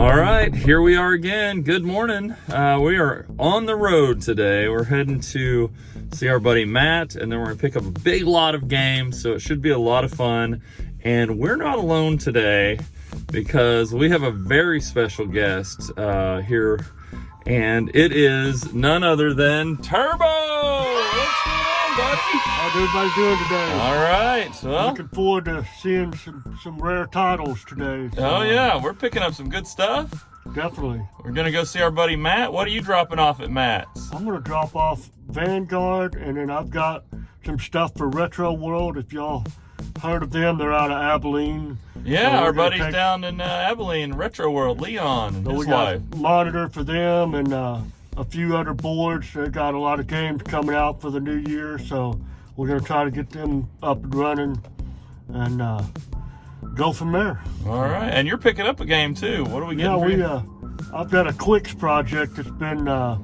All right, here we are again. Good morning. We are on the road today. We're heading to see our buddy Matt, and then we're gonna pick up a big lot of games, so it should be a lot of fun. And we're not alone today because we have a very special guest here, and it is none other than Turbo. What's going on, buddy? How's everybody doing today? All right, well, Looking forward to seeing some rare titles today. So, oh yeah, we're picking up some good stuff. definitely. We're gonna go see our buddy Matt. What are you dropping off at Matt's? I'm gonna drop off Vanguard, and then I've got some stuff for Retro World. If y'all heard of them, they're out of Abilene. Yeah, So our we're gonna buddy's take- down in Abilene, Retro World, Leon and So his we got wife. a monitor for them and a few other boards. They got a lot of games coming out for the new year, so we're gonna try to get them up and running and go from there. All right, and you're picking up a game too. What are we getting Yeah, for we you? I've got a Clicks project that's been a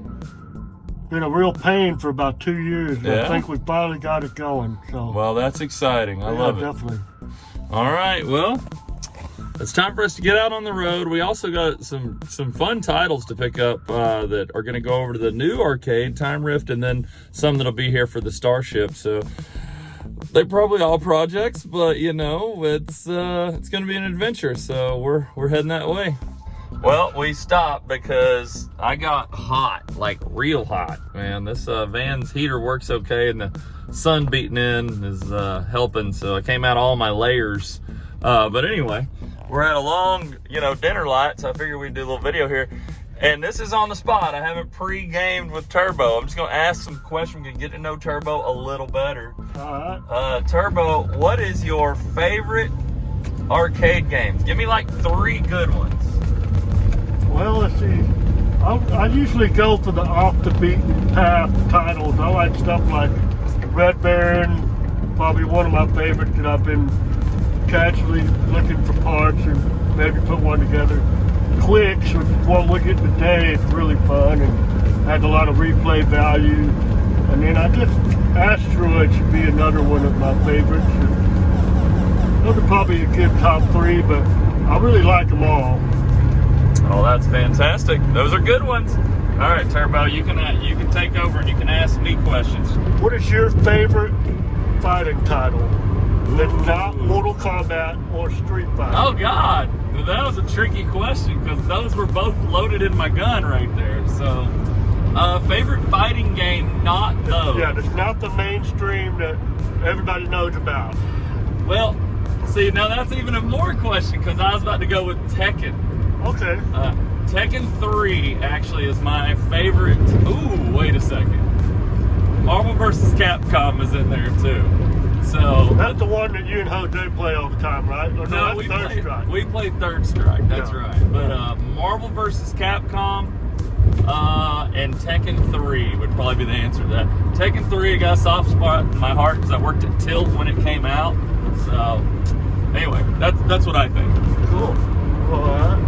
real pain for about 2 years. But Yeah? I think we finally got it going. So Well, that's exciting. I yeah, love it. definitely. All right, well, it's time for us to get out on the road. We also got some fun titles to pick up that are going to go over to the new arcade, Time Rift, and then some that'll be here for the Starship. So they're probably all projects, but you know, it's going to be an adventure. So we're heading that way. Well, we stopped because I got hot, like real hot, man. This van's heater works okay, and the sun beating in is helping. So I came out all my layers. But anyway, we're at a long, dinner light, so I figured we'd do a little video here. And this is on the spot. I haven't pre-gamed with Turbo. I'm just gonna ask some questions and get to know Turbo a little better. All right. Turbo, what is your favorite arcade games? Give me like 3 good ones. Well, let's see. I usually go for the off the beaten path titles. I like stuff like Red Baron, probably one of my favorites that I've been casually looking for parts and maybe put one together. Clicks, which is one we're getting today, it's really fun and has a lot of replay value. And then I guess Asteroid should be another one of my favorites. Those are probably a good top 3, but I really like them all. Oh, that's fantastic. Those are good ones. All right, Turbo, you can take over and you can ask me questions. What is your favorite fighting title that's not Mortal Kombat or Street Fighter? Oh God, that was a tricky question because those were both loaded in my gun right there. So, favorite fighting game, not those. Yeah, that's not the mainstream that everybody knows about. Well, see, now that's even a more question because I was about to go with Tekken. Okay. Tekken 3 actually is my favorite. Ooh, wait a second. Marvel vs. Capcom is in there too. So That's the one that you and Jose play all the time, right? Or no, that's Third Strike. we played Third Strike. That's Yeah. right. But Marvel vs. Capcom and Tekken 3 would probably be the answer to that. Tekken 3 got a soft spot in my heart because I worked at Tilt when it came out. So anyway, that's what I think. Cool. Well,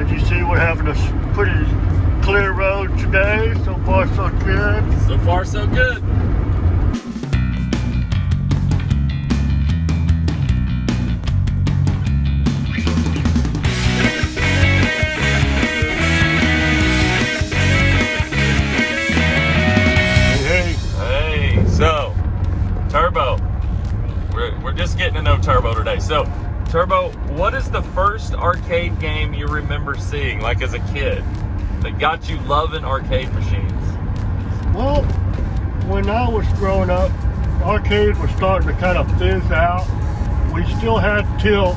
as you see, we're having a pretty clear road today. So far, so good. So far, so good. Hey, so Turbo, we're just getting to know Turbo today. So, Turbo, what is the first arcade game you remember seeing, like as a kid, that got you loving arcade machines? Well, when I was growing up, arcade was starting to kind of fizz out. We still had Tilt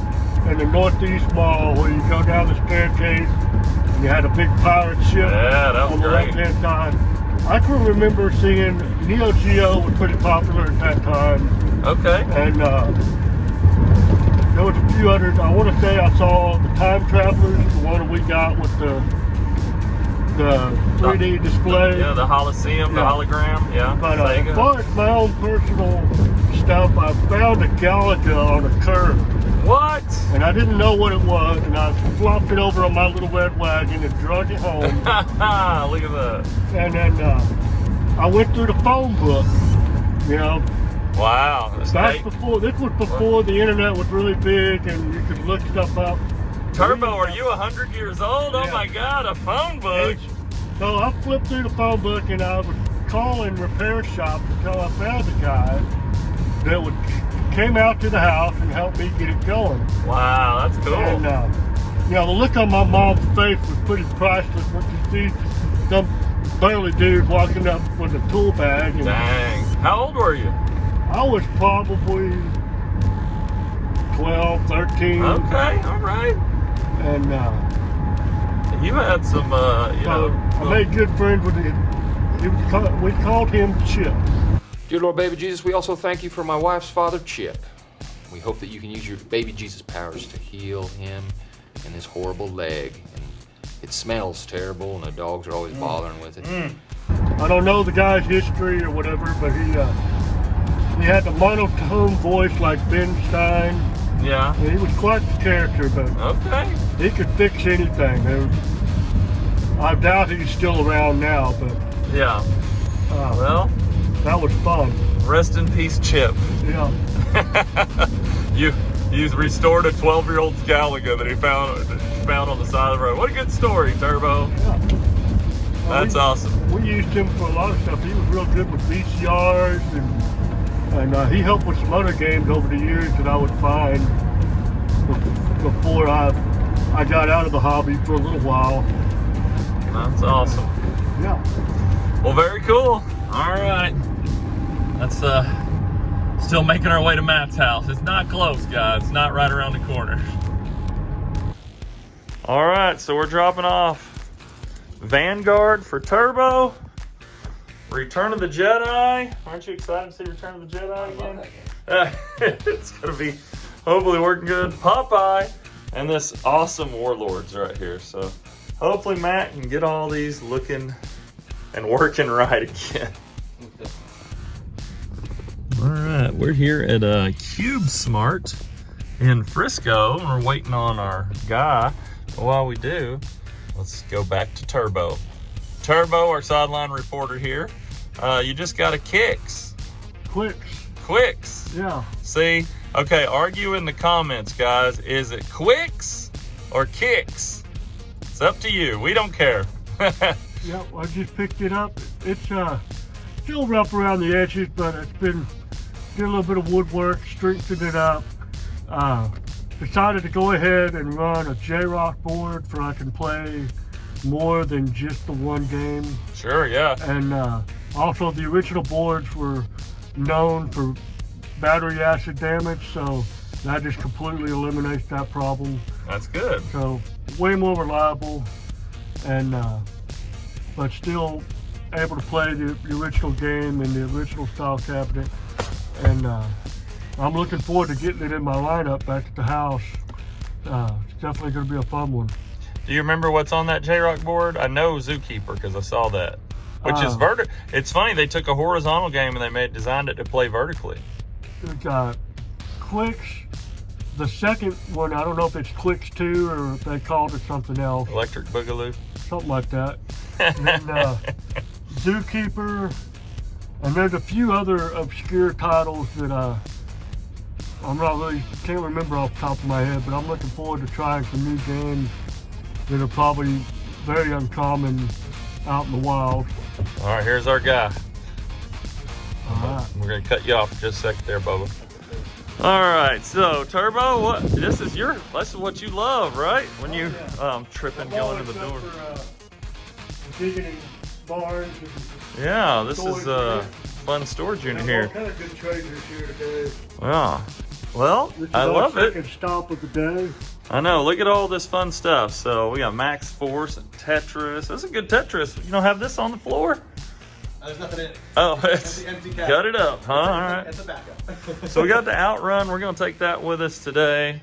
in the Northeast Mall where you go down the staircase and you had a big pirate ship Yeah, that was on the great. left-hand side. I can remember seeing Neo Geo was pretty popular at that time. Okay. And there was a few others. I want to say I saw the Time Travelers, the one that we got with the 3D display. Yeah, the Holosseum, the Yeah. hologram. Yeah. But Sega. as far as my own personal stuff, I found a Galaga on a curb, What? and I didn't know what it was, and I flopped it over on my little red wagon and drug it home. Look at that. And then I went through the phone book, Wow. This was before the internet was really big and you could look stuff up. Turbo, are you 100 years old? Yeah. Oh my God, a phone book. So I flipped through the phone book and I was calling repair shop until I found a guy that came out to the house and helped me get it going. Wow, that's cool. And the look on my mom's face was pretty priceless when you see some burly dude walking up with a tool bag. And Dang. How old were you? I was probably 12, 13. Okay, all right. And You had some, I made good friends with him. We called him Chip. Dear Lord Baby Jesus, we also thank you for my wife's father, Chip. We hope that you can use your baby Jesus powers to heal him and his horrible leg. And it smells terrible, and the dogs are always bothering with it. I don't know the guy's history or whatever, but he had the monotone voice like Ben Stein. Yeah. And he was quite the character, but Okay. he could fix anything. I doubt he's still around now, but Yeah. Well, that was fun. rest in peace, Chip. Yeah. You restored a 12-year-old Galaga that he found on the side of the road. What a good story, Turbo. Yeah. That's awesome. We used him for a lot of stuff. He was real good with VCRs, and he helped with some other games over the years that I would find before I got out of the hobby for a little while. That's awesome. Yeah. Well, very cool. All right. That's still making our way to Matt's house. It's not close, guys. It's not right around the corner. All right, so we're dropping off Vanguard for Turbo. Return of the Jedi. Aren't you excited to see Return of the Jedi again? It's gonna be hopefully working good. Popeye and this awesome Warlords right here. So hopefully Matt can get all these looking and working right again. All right, we're here at Cube Smart in Frisco, and we're waiting on our guy. But while we do, let's go back to Turbo. Turbo, our sideline reporter here. You just got a Kicks. Quicks. Yeah. See? Okay, argue in the comments, guys. Is it Quicks or Kicks? It's up to you. We don't care. Yep, I just picked it up. It's still rough around the edges, but it's been did a little bit of woodwork, strengthened it up. Decided to go ahead and run a J-Rock board so I can play more than just the one game. Sure, yeah. And also the original boards were known for battery acid damage, so that just completely eliminates that problem. That's good. So way more reliable, and but still able to play the original game in the original style cabinet. And I'm looking forward to getting it in my lineup back at the house. It's definitely going to be a fun one. Do you remember what's on that J-Rock board? I know Zookeeper because I saw that. Which is vertical. It's funny, they took a horizontal game and they designed it to play vertically. It got Quicks. The second one, I don't know if it's Quicks 2 or if they called it something else. Electric Boogaloo. Something like that. And then Zookeeper. And there's a few other obscure titles that can't remember off the top of my head, but I'm looking forward to trying some new games that are probably very uncommon out in the wild. All right, here's our guy. All right. We're gonna cut you off for just a second there, Bubba. All right, so Turbo, this is what you love, right? When you tripping going to the door. Digging barns. Yeah, this is a fun storage unit here. All kind of good treasures here today. Yeah. Well, I love it. Second stop of the day. I know. Look at all this fun stuff. So we got Max Force and Tetris. That's a good Tetris. You don't have this on the floor? There's nothing in it. Oh, it's Empty got it up, huh? All right. It's a backup. So we got the Outrun. We're going to take that with us today.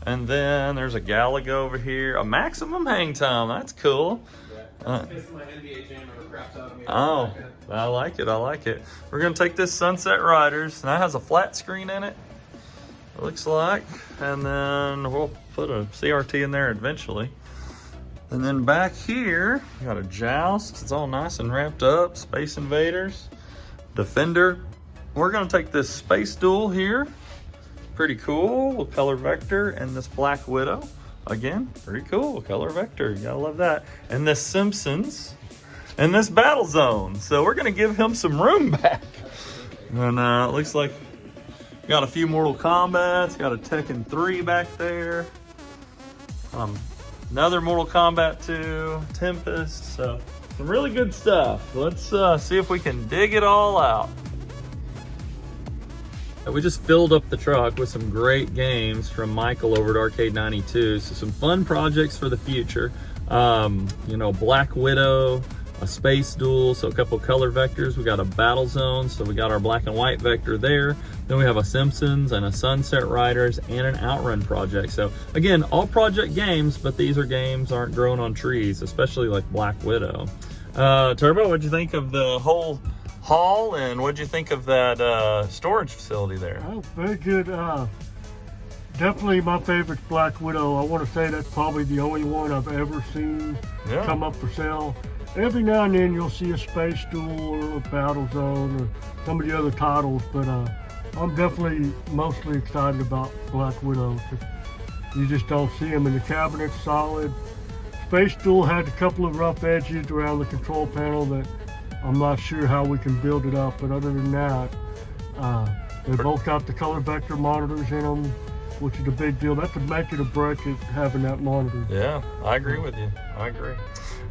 And then there's a Galaga over here. A maximum hang time. That's cool. That's my NBA Jam ever craps out of me. Oh, I like it. I like it. We're going to take this Sunset Riders. Now it has a flat screen in it, it looks like. And then we'll put a CRT in there eventually. And then back here, we got a Joust. It's all nice and wrapped up. Space Invaders. Defender. We're going to take this Space Duel here. Pretty cool with Color Vector and this Black Widow. again, pretty cool. Color vector, you gotta love that. And this Simpsons and this Battle Zone. So we're gonna give him some room back. And it looks like we got a few Mortal Kombats, got a Tekken 3 back there. Another Mortal Kombat 2, Tempest, so some really good stuff. Let's see if we can dig it all out. We just filled up the truck with some great games from Michael over at Arcade 92. So some fun projects for the future. You know, Black Widow, a Space Duel, so a couple color vectors. We got a Battle Zone, so we got our black and white vector there. Then we have a Simpsons and a Sunset Riders and an Outrun project. So again, all project games, but these are games aren't growing on trees, especially like Black Widow. Turbo, what'd you think of the whole haul, and what'd you think of that storage facility there? Oh, very good. Definitely my favorite Black Widow. I want to say that's probably the only one I've ever seen come up for sale. Every now and then you'll see a Space Duel or a Battle Zone or some of the other titles, but I'm definitely mostly excited about Black Widow. You just don't see them in the cabinet, solid. Space Duel had a couple of rough edges around the control panel that I'm not sure how we can build it up, but other than that, they both got the color vector monitors in them, which is a big deal. That's a make it or break it, having that monitor. Yeah, I agree with you. I agree.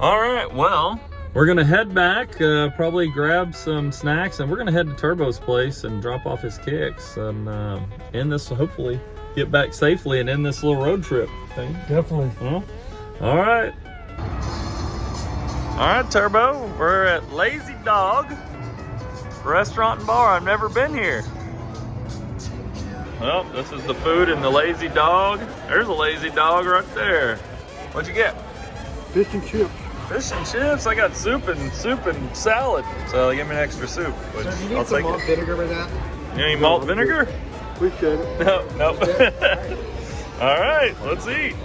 All right, well, we're gonna head back, probably grab some snacks, and we're gonna head to Turbo's place and drop off his kicks, and end this, hopefully, get back safely and end this little road trip thing. Definitely. Yeah. All right. All right, Turbo, we're at Lazy Dog Restaurant and Bar. I've never been here. Well, this is the food in the Lazy Dog. There's a Lazy Dog right there. What'd you get? Fish and chips. Fish and chips. I got soup and salad. So give me an extra soup. Which So do you I'll need some take malt it. vinegar with that? You need malt vinegar? Appreciate it. No, nope. All right, let's eat.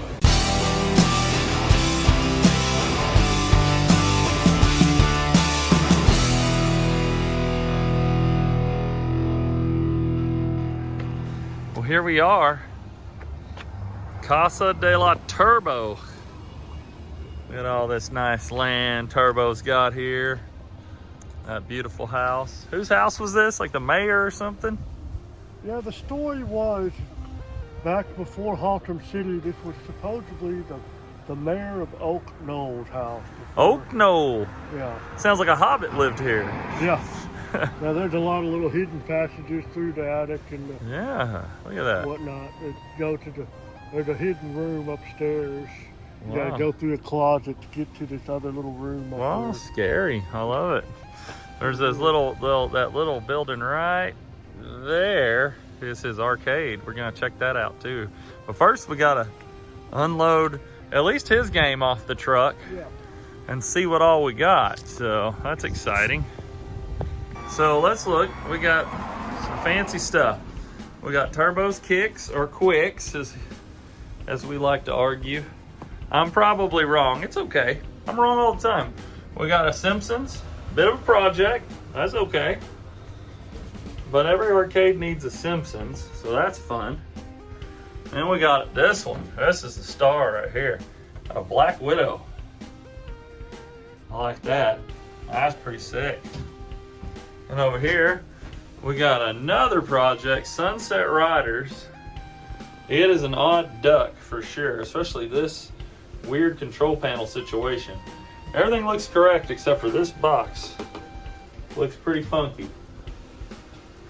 Well, here we are, Casa de la Turbo. Look at all this nice land Turbo's got here. That beautiful house. Whose house was this? Like the mayor or something? Yeah, the story was, back before Haltom City, this was supposedly the mayor of Oak Knoll's house. Oak Knoll. Yeah. Sounds like a hobbit lived here. Yeah. Now there's a lot of little hidden passages through the attic and Yeah, look at that. whatnot that go to there's a hidden room upstairs. You Wow. gotta go through a closet to get to this other little room up Wow, there. scary. I love it. There's this that little building right there is his arcade. We're gonna check that out too. But first we gotta unload at least his game off the truck Yeah. and see what all we got. So that's exciting. So let's look. We got some fancy stuff. We got Turbo's kicks, or quicks, as we like to argue. I'm probably wrong. It's okay. I'm wrong all the time. We got a Simpsons, bit of a project. That's okay. But every arcade needs a Simpsons, so that's fun. And we got this one. This is the star right here. A Black Widow. I like that. That's pretty sick. And over here, we got another project, Sunset Riders. It is an odd duck for sure, especially this weird control panel situation. Everything looks correct except for this box. Looks pretty funky.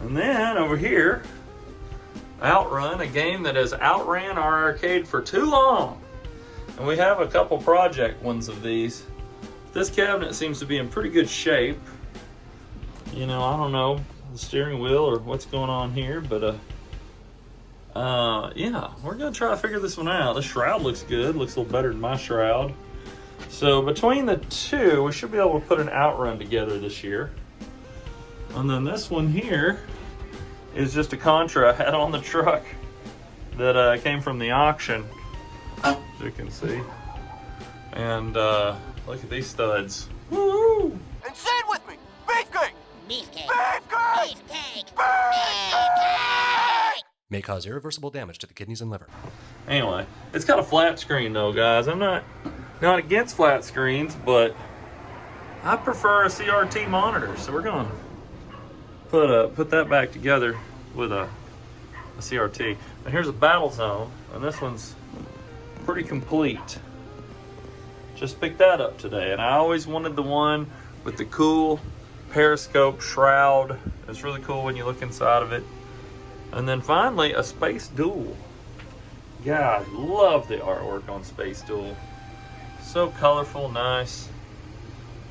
And then over here, Outrun, a game that has outran our arcade for too long. And we have a couple project ones of these. This cabinet seems to be in pretty good shape. You know, I don't know the steering wheel or what's going on here, but yeah, we're gonna try to figure this one out. The shroud looks good, looks a little better than my shroud. So between the two, we should be able to put an Outrun together this year. And then this one here is just a Contra I had on the truck that came from the auction, as you can see. And look at these studs. Woo! And say it with me! Beefcake! Beefcake. Beefcake! Beefcake. Beefcake! May cause irreversible damage to the kidneys and liver. Anyway, it's got a flat screen though, guys. I'm not against flat screens, but I prefer a CRT monitor. So we're gonna put that back together with a CRT. And here's a battle zone, and this one's pretty complete. Just picked that up today, and I always wanted the one with the cool periscope shroud. It's really cool when you look inside of it. And then finally, a Space Duel. God, I love the artwork on Space Duel. So colorful, nice.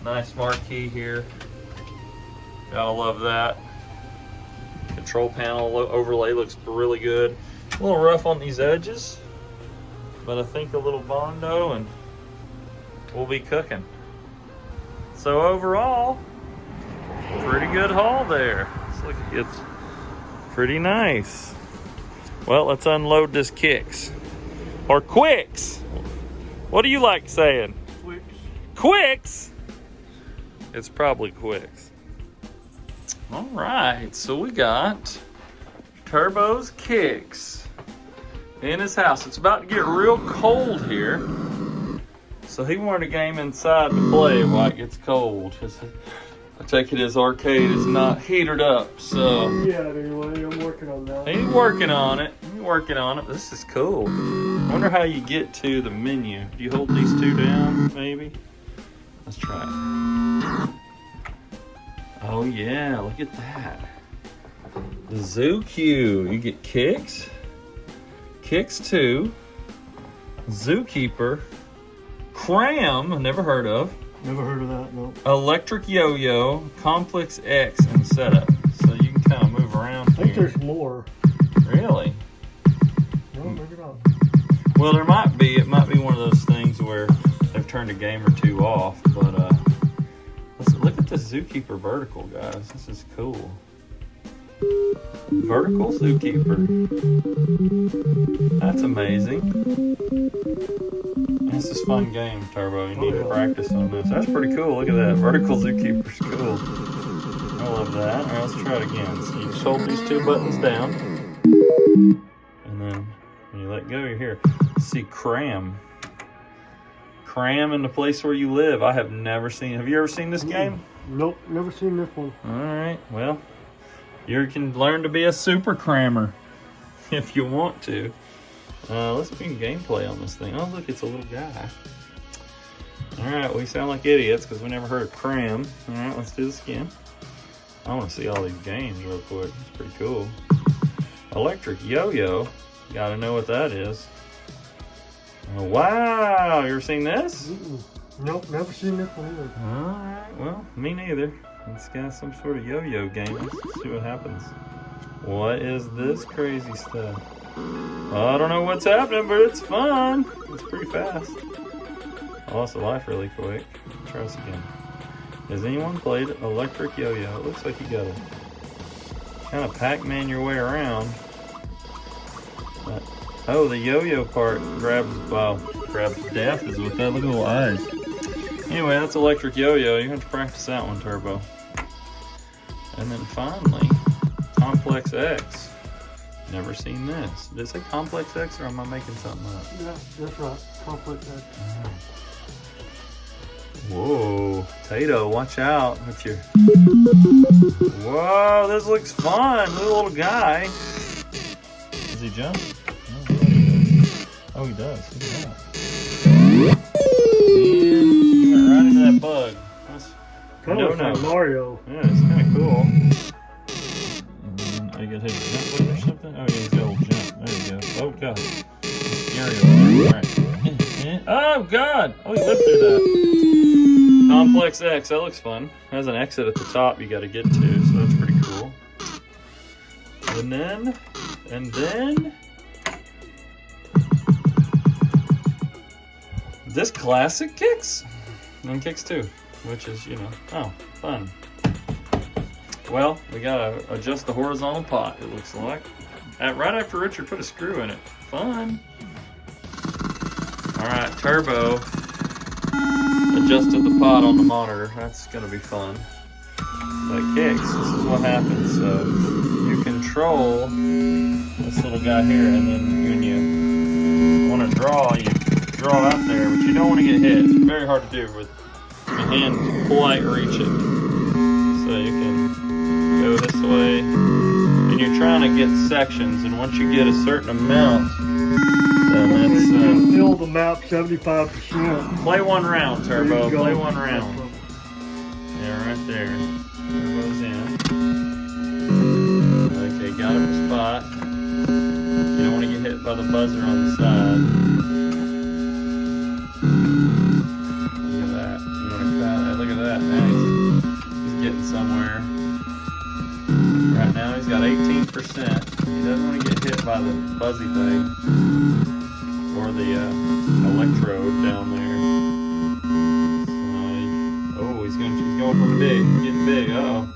Nice marquee here. Gotta love that. Control panel overlay looks really good. A little rough on these edges, but I think a little Bondo and we'll be cooking. So overall, pretty good haul there. It's pretty nice. Well, let's unload this Kicks. Or Quicks. What do you like saying? Quicks. Quicks? It's probably Quicks. All right, so we got Turbo's Kicks in his house. It's about to get real cold here. So he wanted a game inside to play while it gets cold. I take it his arcade is not heated up, so. Yeah, anyway, I'm working on that. He's working on it. He's working on it. This is cool. I wonder how you get to the menu. Do you hold these two down, maybe? Let's try it. Oh yeah, look at that. The Zoo Q. You get Kicks, Kicks 2, Zookeeper, Cram, never heard of. Never heard of that, no. Electric Yo-Yo, Complex X, and Setup. So you can kind of move around I think here. there's more. Really? No, maybe not. Well, there might be. It might be one of those things where they've turned a game or two off. But let's look at the Zookeeper vertical, guys. This is cool. Vertical Zookeeper. That's amazing. This is a fun game, Turbo. You need to practice on this. That's pretty cool. Look at that. Vertical Zookeeper's cool. I love that. All right, let's try it again. So you just hold these two buttons down. And then when you let go, you're here. See Cram. Cram in the place where you live. I have never seen. Have you ever seen this game? Nope, never seen this one. All right. Well, you can learn to be a super crammer if you want to. Let's begin gameplay on this thing. Oh, look, it's a little guy. All right, we sound like idiots because we never heard of Cram. All right, let's do this again. I want to see all these games real quick. It's pretty cool. Electric Yo-Yo. Got to know what that is. Oh, wow, you ever seen this? Nope, never seen this one either. All right, well, me neither. It's got some sort of yo-yo game. Let's see what happens. What is this crazy stuff? I don't know what's happening, but it's fun. It's pretty fast. I lost a life really quick. Try this again. Has anyone played Electric Yo-Yo? It looks like you gotta kind of Pac-Man your way around. But, oh, the yo-yo part grabs death is with that. Look at the little eyes. Anyway, that's Electric Yo-Yo. You're going to practice that one, Turbo. And then finally, Complex X. Never seen this. Did it say Complex X or am I making something up? Yeah, that's right. Complex X. Whoa. Tato, watch out with your... Whoa, this looks fun. Look at the little guy. Does he jump? Oh, he does. Look at that. And you went right into that bug. That's Kind of like Mario. Yeah, it's kind of cool. And then I got hit a jump button or something. Oh, yeah, he's got a little jump. There you go. Oh, God. It's scary. All right. Oh, God. Oh, he lived through that. Complex X. That looks fun. Has an exit at the top you got to get to, so that's pretty cool. And then... this classic Kicks. And Kicks 2, which is, you know, oh, fun. Well, we gotta adjust the horizontal pot, it looks like. Right after Richard put a screw in it. Fun. All right, Turbo adjusted the pot on the monitor. That's gonna be fun. But Kicks, this is what happens. So you control this little little guy here, and then when you want to draw, you draw out there, but you don't want to get hit. It's very hard to do with your hand quite reaching. So you can go this way, and you're trying to get sections, and once you get a certain amount, then it's fill the map 75%. play one round, Turbo. There you go. Play one round. Yeah, right there. Turbo's in. Okay, got him a spot. You don't want to get hit by the buzzer on the side. Look at that. You want to crowd that? Look at that. Nice. He's getting somewhere. Right now he's got 18%. He doesn't want to get hit by the fuzzy thing or the electrode down there. So, oh, he's going for big. He's getting big. Uh-oh.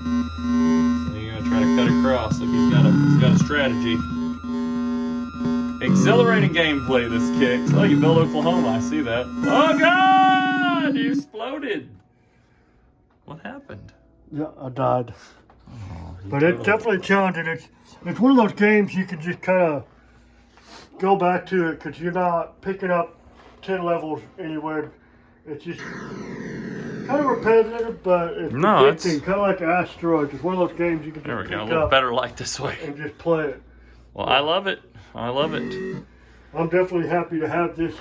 So you're gonna try to cut across. Look, he's got a strategy. Exhilarating gameplay, this kicks. Oh, you built Oklahoma. I see that. Oh God! You exploded. What happened? Yeah, I died. But it's definitely challenging. It's one of those games you can just kind of go back to it because you're not picking up 10 levels anywhere. It's just kind of repetitive, but it's addicting, kind of like Asteroids. It's one of those games you can just pick A little up better light this way. and just play it. Well, I love it. I love it. I'm definitely happy to have this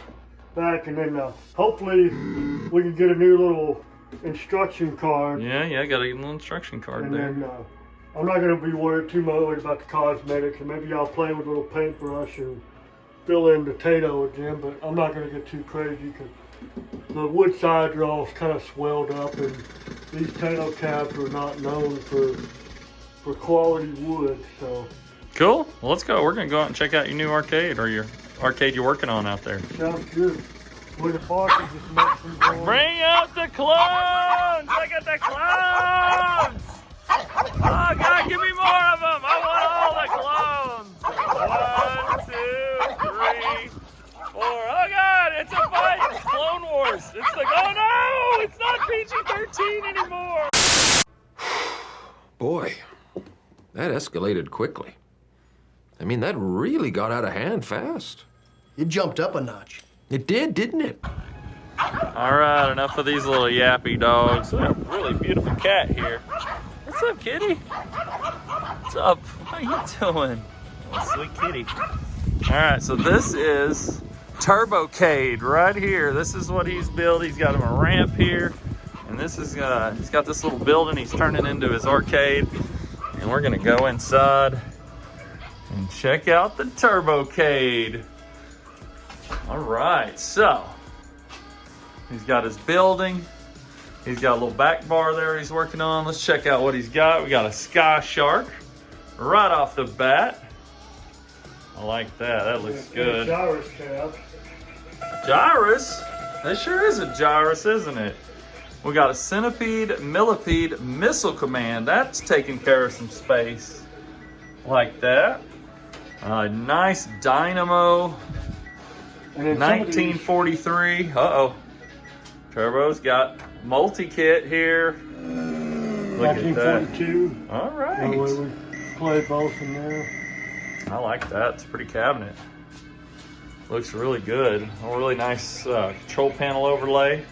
back, and then hopefully we can get a new little instruction card. Yeah, I got a little instruction card And there. then I'm not going to be too worried about the cosmetics, and maybe I'll play with a little paintbrush and fill in the Tato again, but I'm not going to get too crazy because the wood sides are all kind of swelled up, and these Tato cabs are not known for quality wood, so. Cool. Well, let's go. We're going to go out and check out your new arcade, or your arcade you're working on out there. Sounds good. With the Parker just makes them going. Bring out the clones! Look at the clones! Oh, God, give me more of them! I want all the clones! 1, 2, 3, 4. Oh, God, it's a fight! It's Clone Wars! It's like, oh, no! It's not PG-13 anymore! Boy, that escalated quickly. I mean, that really got out of hand fast. It jumped up a notch. It did, didn't it? All right, enough of these little yappy dogs. We have a really beautiful cat here. What's up, kitty? What's up? How you doing? Oh, sweet kitty. All right, so this is Turbocade right here. This is what he's built. He's got him a ramp here, and this is he's got this little building he's turning into his arcade, and we're gonna go inside and check out the Turbocade. All right, so he's got his building. He's got a little back bar there he's working on. Let's check out what he's got. We got a Sky Shark right off the bat. I like that. That looks good. Gyrus cab. Gyrus? That sure is a Gyrus, isn't it? We got a Centipede Millipede Missile Command. That's taking care of some space. Like that. A nice Dynamo. And then 1943. Uh-oh. Turbo's got multi-kit here. Look at that. 1942. All The right. way we play both in there. I like that. It's a pretty cabinet. Looks really good. A really nice control panel overlay.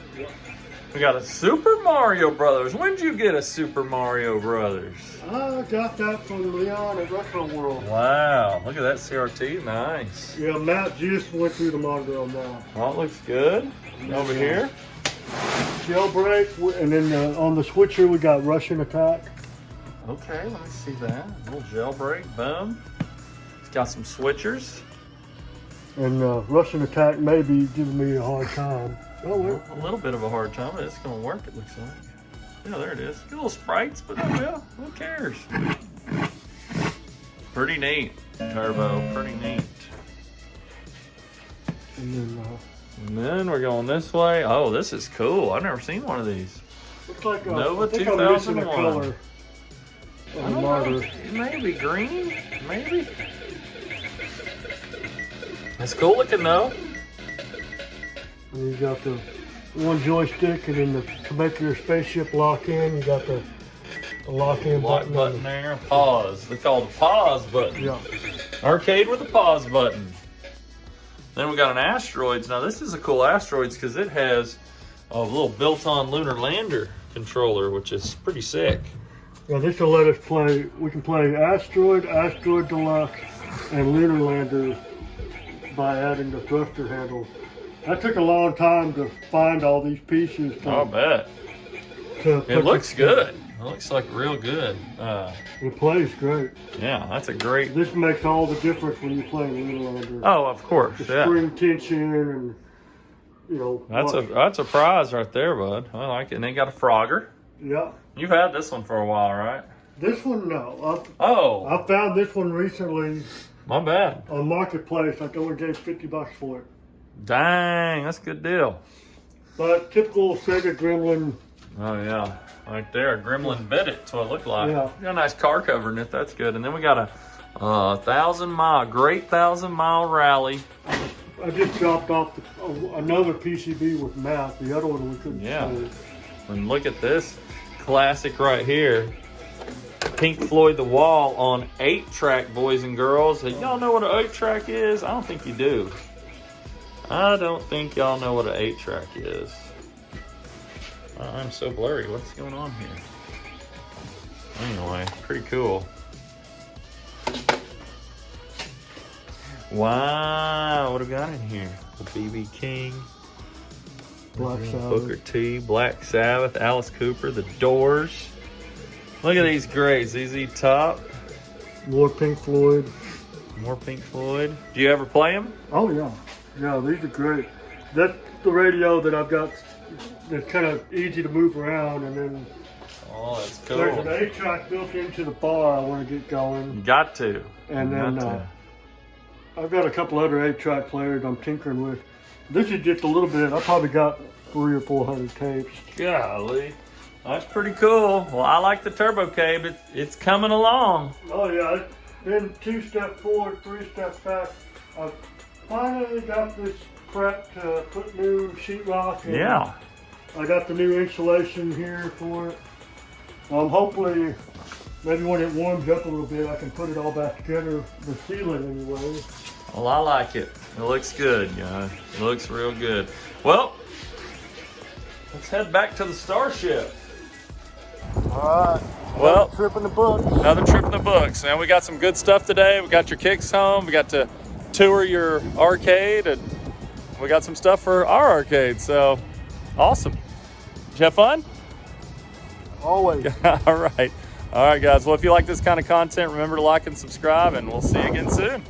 We got a Super Mario Brothers. When did you get a Super Mario Brothers? I got that from Leon at Retro World. Wow. Look at that CRT. Nice. Yeah, Matt just went through the monitor on that. Oh, it looks good. Over here. Jailbreak, and then on the switcher we got Russian Attack. Okay, let me see that. A little jailbreak. Boom. It's got some switchers. And Russian Attack may be giving me a hard time. Oh, wait. A little bit of a hard time, but it's going to work, it looks like. Yeah, there it is. Good little sprites, but oh, yeah, who cares? Pretty neat, Turbo. Pretty neat. And then we're going this way. Oh, this is cool. I've never seen one of these. Looks like Nova I think I'm missing a 2001. color on the monitor. Maybe green? Maybe? That's cool looking though. And you got the one joystick, and then to make your spaceship lock in, you got the lock in Lock button. button there. Pause. They call it a pause button. Yeah. Arcade with a pause button. Then we got an asteroids. Now this is a cool asteroids because it has a little built-on lunar lander controller, which is pretty sick. Yeah, this will let us play. We can play Asteroid, Asteroid Deluxe, and Lunar Lander by adding the thruster handle. That took a long time to find all these pieces. I'll bet. It looks good. It looks like real good. It plays great. Yeah, that's a great. This makes all the difference when you play Lunar Lander. Oh, of course. The Yeah. spring tension and, you know. That's a prize right there, bud. I like it. And they got a Frogger. Yeah. You've had this one for a while, right? This one, no. Oh, I found this one recently my bad. on Marketplace. I only gave $50 for it. Dang, that's a good deal. But typical Sega Gremlin. Oh yeah, right there, Gremlin bit it. That's what it looked like. Yeah. Got a nice car cover in it. That's good. And then we got a 1,000-mile rally. I just dropped off another PCB with math. The other one we couldn't Yeah. play. And look at this classic right here. Pink Floyd The Wall on 8-track, boys and girls. Y'all know what an 8-track is? I don't think you do. I don't think y'all know what an 8-track is. I'm so blurry. What's going on here? Anyway, pretty cool. Wow, what do we got in here? The BB King, Black Sabbath. Booker T, Black Sabbath, Alice Cooper, The Doors. Look at these greats. ZZ Top, More Pink Floyd. more Pink Floyd. Do you ever play them? Oh yeah, yeah. These are great. That's the radio that I've got. That's kind of easy to move around, and then Oh, that's there's an cool. 8-track built into the bar. I want to get going, Got to. and then Got to. I've got a couple other 8-track players I'm tinkering with. This is just a little bit. I probably got 300 or 400 tapes. Golly. That's pretty cool. Well, I like the Turbocade. It's coming along. Oh yeah, it's been 2 steps forward, 3 steps back. I finally got this prep to put new sheetrock in. Yeah. I got the new insulation here for it. Hopefully, maybe when it warms up a little bit, I can put it all back together, the ceiling anyway. Well, I like it. It looks good, guys. It looks real good. Well, let's head back to the Starship. Alright, Well, trip in the book. another trip in the books. Now we got some good stuff today. We got your kicks home. We got to tour your arcade, and we got some stuff for our arcade. So awesome. Did you have fun? Always. All right. All right, guys. Well, if you like this kind of content, remember to like and subscribe, and we'll see you again soon.